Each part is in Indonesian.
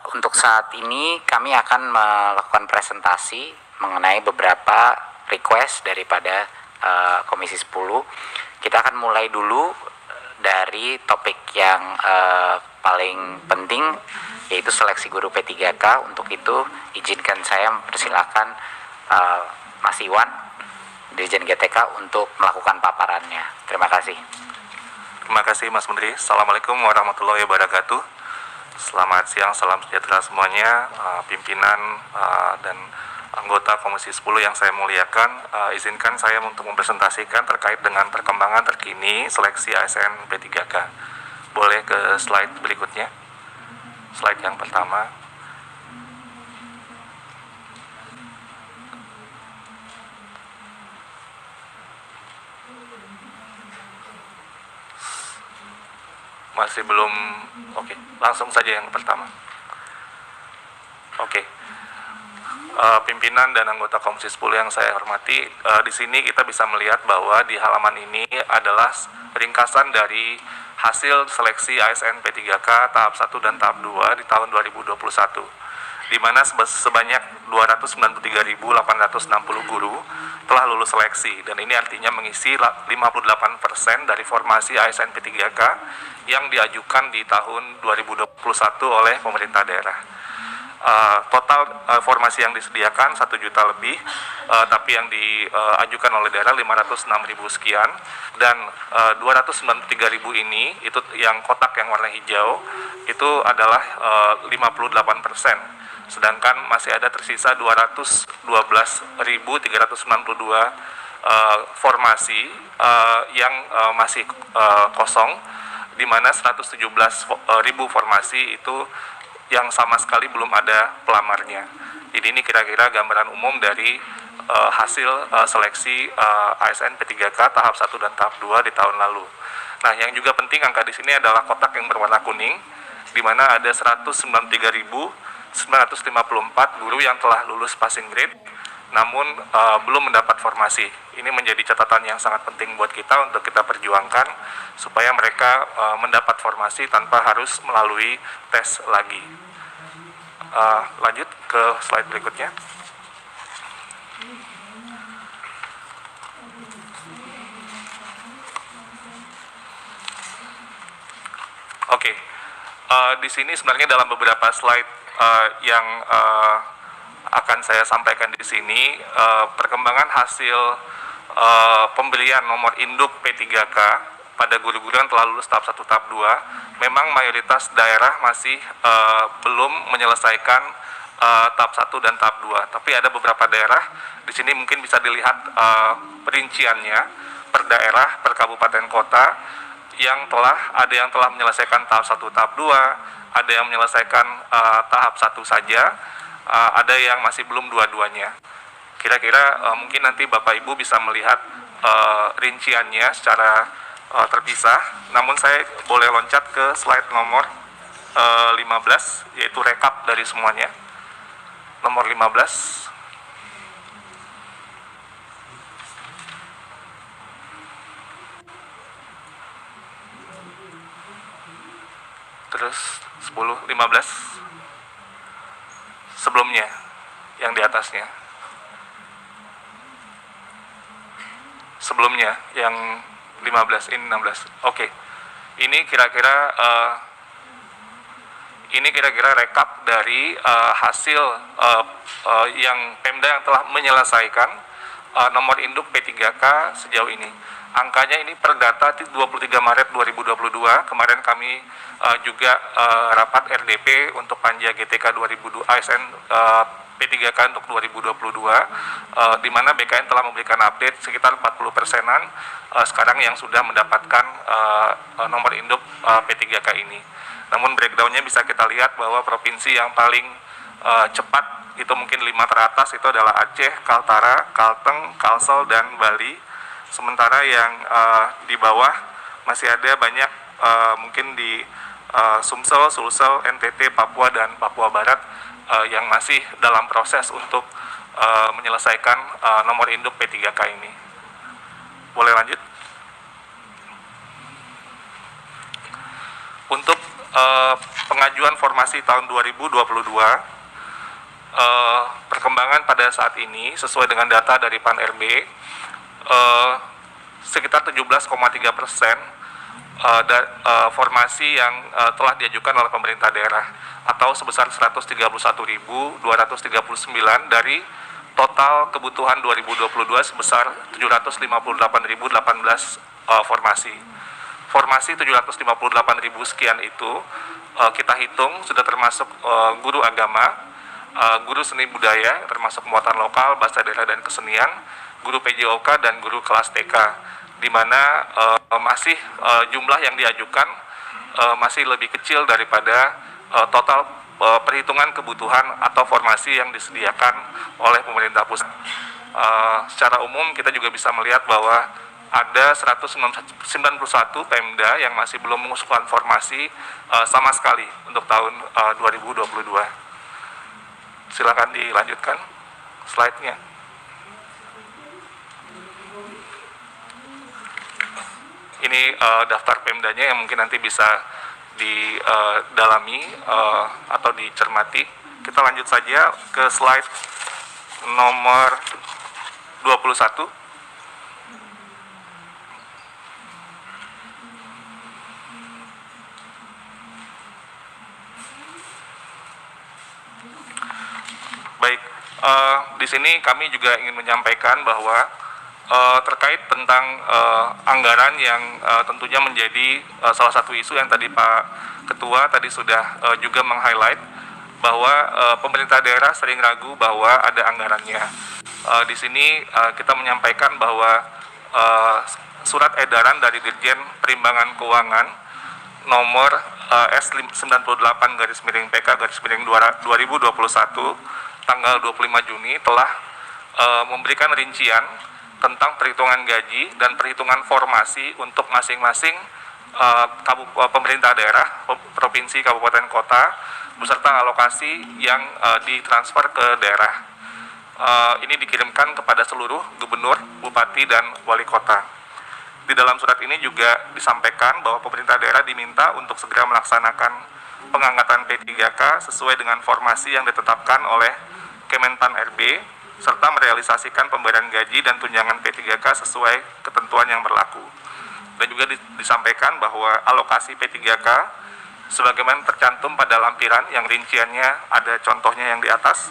Untuk saat ini kami akan melakukan presentasi mengenai beberapa request daripada Komisi 10. Kita akan mulai dulu dari topik yang paling penting, yaitu seleksi guru P3K. Untuk itu izinkan saya mempersilakan Mas Iwan, Dirjen GTK, untuk melakukan paparannya. Terima kasih. Terima kasih Mas Menteri. Assalamualaikum warahmatullahi wabarakatuh. Selamat siang, salam sejahtera semuanya, pimpinan dan anggota Komisi 10 yang saya muliakan. Izinkan saya untuk mempresentasikan terkait dengan perkembangan terkini seleksi ASN P3K. Boleh ke slide berikutnya, slide yang pertama. Masih belum, oke, langsung saja yang pertama. Oke. Pimpinan dan anggota Komisi 10 yang saya hormati, di sini kita bisa melihat bahwa di halaman ini adalah ringkasan dari hasil seleksi ASN P3K tahap 1 dan tahap 2 di tahun 2021, di mana sebanyak 293.860 guru telah lulus seleksi, dan ini artinya mengisi 58% dari formasi ASN P3K yang diajukan di tahun 2021 oleh pemerintah daerah. Total formasi yang disediakan 1 juta lebih, tapi yang diajukan oleh daerah 506.000 sekian, dan 293.000 ini, itu yang kotak yang warna hijau, itu adalah 58%. Sedangkan masih ada tersisa 212.392 formasi yang masih kosong, di mana 117.000 formasi itu yang sama sekali belum ada pelamarnya. Jadi ini kira-kira gambaran umum dari hasil seleksi ASN P3K tahap 1 dan tahap 2 di tahun lalu. Nah, yang juga penting angka di sini adalah kotak yang berwarna kuning, di mana ada 193.954 guru yang telah lulus passing grade, namun belum mendapat formasi. Ini menjadi catatan yang sangat penting buat kita untuk kita perjuangkan supaya mereka mendapat formasi tanpa harus melalui tes lagi. Lanjut ke slide berikutnya. Oke, di sini sebenarnya dalam beberapa slide yang akan saya sampaikan di sini, perkembangan hasil pembelian nomor induk P3K pada guru-guru yang telah lulus tahap 1 tahap 2, memang mayoritas daerah masih belum menyelesaikan tahap 1 dan tahap 2. Tapi ada beberapa daerah, di sini mungkin bisa dilihat perinciannya per daerah, per kabupaten kota, ada yang telah menyelesaikan tahap 1 tahap 2, ada yang menyelesaikan tahap 1 saja, ada yang masih belum dua-duanya. Kira-kira mungkin nanti Bapak Ibu bisa melihat rinciannya secara terpisah. Namun saya boleh loncat ke slide nomor 15, yaitu rekap dari semuanya. Nomor 15. Terus 10, 15. Sebelumnya, yang di atasnya. Sebelumnya, yang 15, ini 16. Oke. Ini kira-kira rekap dari hasil yang Pemda yang telah menyelesaikan nomor induk P3K sejauh ini. Angkanya ini per data 23 Maret 2022, kemarin kami juga rapat RDP untuk Panja GTK 2002 ASN P3K untuk 2022, di mana BKN telah memberikan update sekitar 40%-an sekarang yang sudah mendapatkan nomor induk P3K ini. Namun breakdown-nya bisa kita lihat bahwa provinsi yang paling cepat itu mungkin 5 teratas itu adalah Aceh, Kaltara, Kalteng, Kalsel, dan Bali. Sementara yang di bawah masih ada banyak mungkin di Sumsel, Sulsel, NTT, Papua, dan Papua Barat yang masih dalam proses untuk menyelesaikan nomor induk P3K ini. Boleh lanjut? Untuk pengajuan formasi tahun 2022, perkembangan pada saat ini sesuai dengan data dari Pan-RB, sekitar 17,3% formasi yang telah diajukan oleh pemerintah daerah atau sebesar 131.239 dari total kebutuhan 2022 sebesar 758.018 formasi. Formasi 758.000 sekian itu kita hitung sudah termasuk guru agama, guru seni budaya termasuk muatan lokal, bahasa daerah dan kesenian, guru PJOK dan guru kelas TK, di mana masih jumlah yang diajukan masih lebih kecil daripada total perhitungan kebutuhan atau formasi yang disediakan oleh pemerintah pusat. Secara umum kita juga bisa melihat bahwa ada 191 Pemda yang masih belum mengusulkan formasi sama sekali untuk tahun 2022. Silakan dilanjutkan slide-nya. Ini daftar Pemdanya yang mungkin nanti bisa didalami atau dicermati. Kita lanjut saja ke slide nomor 21. Baik, di sini kami juga ingin menyampaikan bahwa terkait tentang anggaran yang tentunya menjadi salah satu isu yang tadi Pak Ketua tadi sudah juga meng-highlight bahwa pemerintah daerah sering ragu bahwa ada anggarannya. Di sini kita menyampaikan bahwa surat edaran dari Dirjen Perimbangan Keuangan nomor S98/PK/2021 tanggal 25 Juni telah memberikan rincian tentang perhitungan gaji dan perhitungan formasi untuk masing-masing pemerintah daerah, provinsi, kabupaten, kota, beserta alokasi yang ditransfer ke daerah. Ini dikirimkan kepada seluruh gubernur, bupati, dan wali kota. Di dalam surat ini juga disampaikan bahwa pemerintah daerah diminta untuk segera melaksanakan pengangkatan P3K sesuai dengan formasi yang ditetapkan oleh Kemenpan RB, serta merealisasikan pemberian gaji dan tunjangan P3K sesuai ketentuan yang berlaku. Dan juga disampaikan bahwa alokasi P3K sebagaimana tercantum pada lampiran yang rinciannya ada contohnya yang di atas,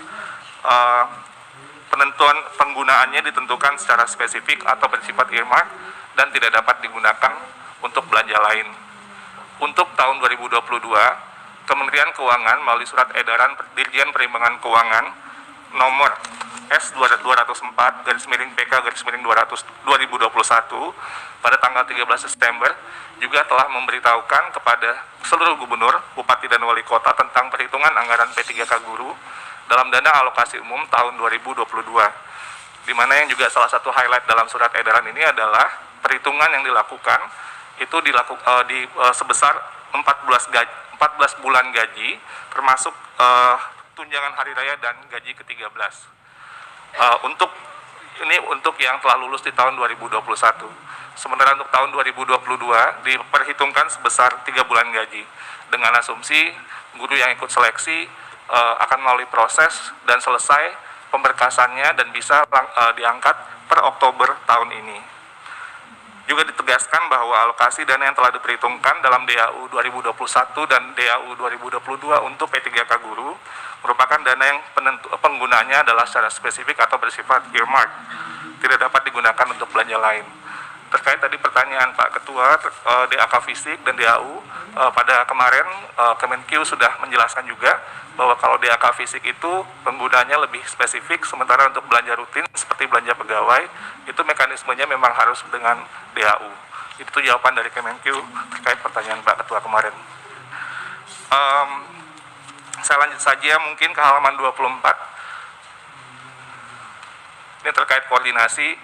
penentuan penggunaannya ditentukan secara spesifik atau bersifat earmark dan tidak dapat digunakan untuk belanja lain. Untuk tahun 2022, Kementerian Keuangan melalui surat edaran Dirjen Perimbangan Keuangan nomor S204/PK/2021 pada tanggal 13 September juga telah memberitahukan kepada seluruh gubernur, bupati, dan wali kota tentang perhitungan anggaran P3K guru dalam dana alokasi umum tahun 2022, di mana yang juga salah satu highlight dalam surat edaran ini adalah perhitungan yang dilakukan itu sebesar 14 bulan gaji termasuk tunjangan hari raya dan gaji ke-13. Untuk yang telah lulus di tahun 2021. Sementara untuk tahun 2022 diperhitungkan sebesar 3 bulan gaji dengan asumsi guru yang ikut seleksi akan melalui proses dan selesai pemberkasannya dan bisa diangkat per Oktober tahun ini. Juga ditegaskan bahwa alokasi dana yang telah diperhitungkan dalam DAU 2021 dan DAU 2022 untuk P3K guru merupakan dana yang penggunaannya adalah secara spesifik atau bersifat earmark, tidak dapat digunakan untuk belanja lain. Terkait tadi pertanyaan Pak Ketua, DAK fisik dan DAU, pada kemarin Kemenkeu sudah menjelaskan juga bahwa kalau DAK fisik itu penggunaannya lebih spesifik, sementara untuk belanja rutin seperti belanja pegawai, itu mekanismenya memang harus dengan DAU. Itu jawaban dari Kemenkeu terkait pertanyaan Pak Ketua kemarin. Saya lanjut saja mungkin ke halaman 24. Ini terkait koordinasi.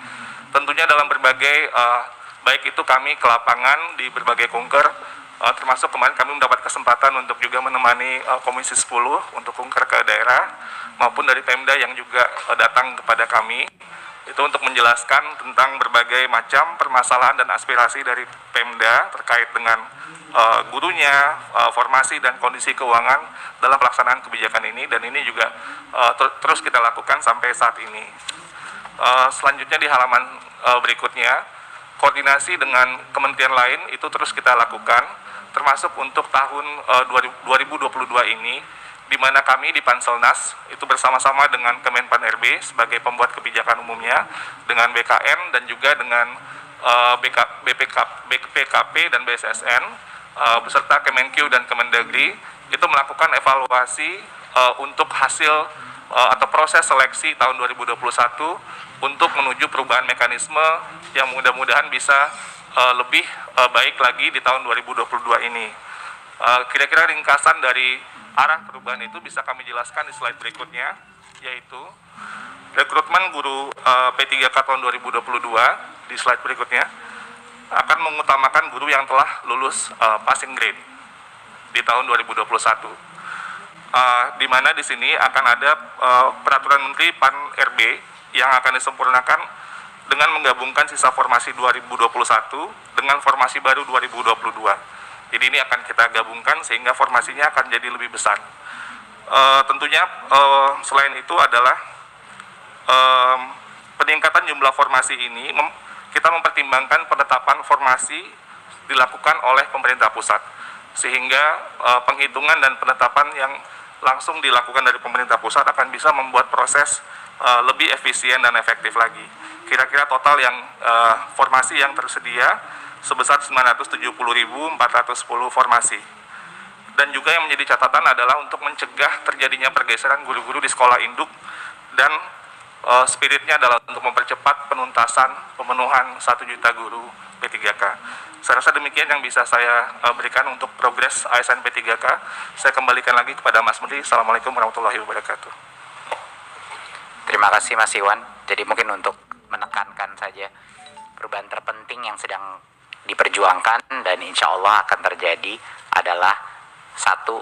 Tentunya dalam berbagai, baik itu kami ke lapangan di berbagai kunker, termasuk kemarin kami mendapat kesempatan untuk juga menemani Komisi 10 untuk kunker ke daerah, maupun dari Pemda yang juga datang kepada kami. itu untuk menjelaskan tentang berbagai macam permasalahan dan aspirasi dari Pemda terkait dengan gurunya, formasi dan kondisi keuangan dalam pelaksanaan kebijakan ini, dan ini juga terus kita lakukan sampai saat ini. Selanjutnya di halaman berikutnya, koordinasi dengan kementerian lain itu terus kita lakukan, termasuk untuk tahun 2022 ini, di mana kami di Panselnas itu bersama-sama dengan Kemenpan RB sebagai pembuat kebijakan umumnya, dengan BKN dan juga dengan BPKP dan BSSN beserta Kemenkyu dan Kemendagri itu melakukan evaluasi untuk hasil atau proses seleksi tahun 2021 untuk menuju perubahan mekanisme yang mudah-mudahan bisa lebih baik lagi di tahun 2022 ini. Kira-kira ringkasan dari arah perubahan itu bisa kami jelaskan di slide berikutnya, yaitu rekrutmen guru P3K tahun 2022 di slide berikutnya akan mengutamakan guru yang telah lulus passing grade di tahun 2021. Di mana di sini akan ada peraturan Menteri Pan RB yang akan disempurnakan dengan menggabungkan sisa formasi 2021 dengan formasi baru 2022. Jadi ini akan kita gabungkan sehingga formasinya akan jadi lebih besar. Tentunya selain itu adalah peningkatan jumlah formasi ini kita mempertimbangkan penetapan formasi dilakukan oleh pemerintah pusat, sehingga penghitungan dan penetapan yang langsung dilakukan dari pemerintah pusat akan bisa membuat proses lebih efisien dan efektif lagi. Kira-kira total yang formasi yang tersedia sebesar 970.410 formasi. Dan juga yang menjadi catatan adalah untuk mencegah terjadinya pergeseran guru-guru di sekolah induk, dan spiritnya adalah untuk mempercepat penuntasan pemenuhan 1 juta guru P3K. Saya rasa demikian yang bisa saya berikan untuk progres ASN P3K. Saya kembalikan lagi kepada Mas Menteri. Assalamualaikum warahmatullahi wabarakatuh. Terima kasih Mas Iwan. Jadi mungkin untuk menekankan saja perubahan terpenting yang sedang diperjuangkan dan insya Allah akan terjadi adalah satu,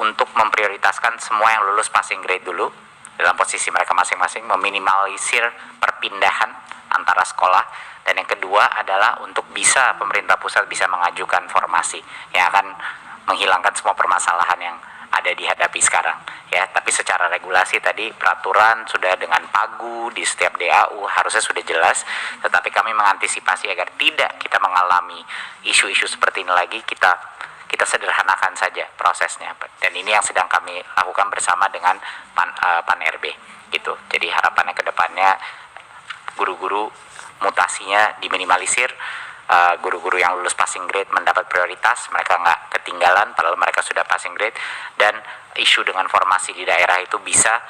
untuk memprioritaskan semua yang lulus passing grade dulu dalam posisi mereka masing-masing, meminimalisir perpindahan antara sekolah, dan yang kedua adalah untuk bisa pemerintah pusat bisa mengajukan formasi yang akan menghilangkan semua permasalahan yang ada dihadapi sekarang ya. Tapi secara regulasi tadi peraturan sudah dengan pagu di setiap DAU harusnya sudah jelas, tetapi kami mengantisipasi agar tidak kita mengalami isu-isu seperti ini lagi, kita sederhanakan saja prosesnya, dan ini yang sedang kami lakukan bersama dengan Pan RB gitu. Jadi harapannya ke depannya guru-guru mutasinya diminimalisir, guru-guru yang lulus passing grade mendapat prioritas, mereka nggak ketinggalan padahal mereka sudah passing grade, dan isu dengan formasi di daerah itu bisa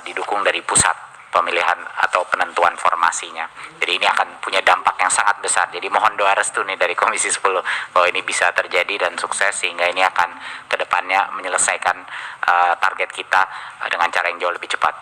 didukung dari pusat pemilihan atau penentuan formasinya. Jadi ini akan punya dampak yang sangat besar. Jadi mohon doa restu nih dari Komisi 10 bahwa ini bisa terjadi dan sukses, sehingga ini akan kedepannya menyelesaikan target kita dengan cara yang jauh lebih cepat.